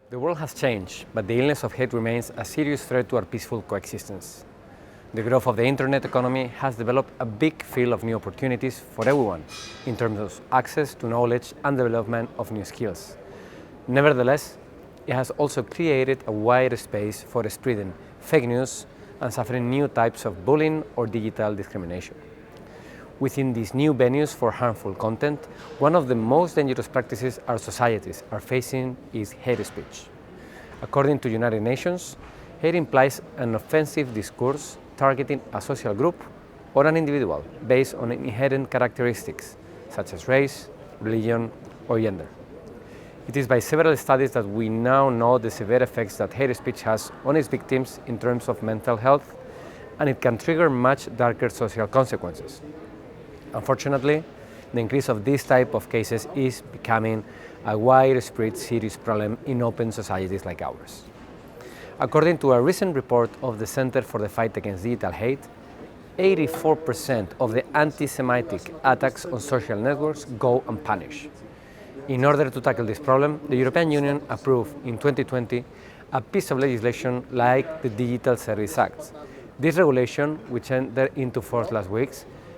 The world has changed, but the illness of hate remains a serious threat to our peaceful coexistence. The growth of the internet economy has developed a big field of new opportunities for everyone in terms of access to knowledge and development of new skills. Nevertheless, it has also created a wide space for spreading fake news and suffering new types of bullying or digital discrimination. Within these new venues for harmful content, one of the most dangerous practices our societies are facing is hate speech. According to United Nations, hate implies an offensive discourse targeting a social group or an individual based on inherent characteristics such as race, religion, or gender. It is by several studies that we now know the severe effects that hate speech has on its victims in terms of mental health, and it can trigger much darker social consequences. Unfortunately, the increase of this type of cases is becoming a widespread serious problem in open societies like ours. According to a recent report of the Center for the Fight Against Digital Hate, 84% of the anti-Semitic attacks on social networks go unpunished. In order to tackle this problem, the European Union approved in 2020 a piece of legislation like the Digital Services Act. This regulation, which entered into force last week,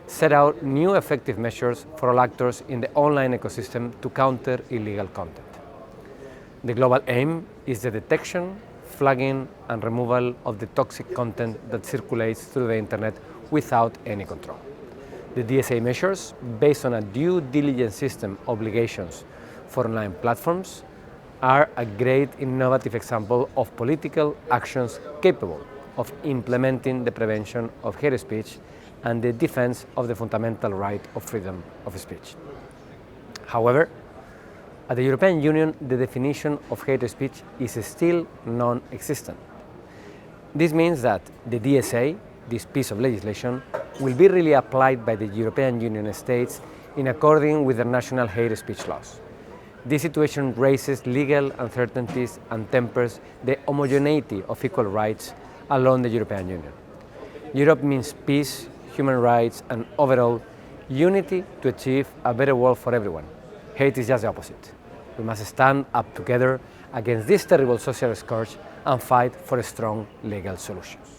set out new effective measures for all actors in the online ecosystem to counter illegal content. The global aim is the detection, flagging, and removal of the toxic content that circulates through the internet without any control. The DSA measures, based on a due diligence system obligations for online platforms, are a great innovative example of political actions capable of implementing the prevention of hate speech and the defense of the fundamental right of freedom of speech. However, at the European Union, the definition of hate speech is still non-existent. This means that the DSA, this piece of legislation, will be really applied by the European Union states in accordance with their national hate speech laws. This situation raises legal uncertainties and tempers the homogeneity of equal rights along the European Union. Europe means peace, human rights, and overall unity to achieve a better world for everyone. Hate is just the opposite. We must stand up together against this terrible social scourge and fight for strong legal solutions.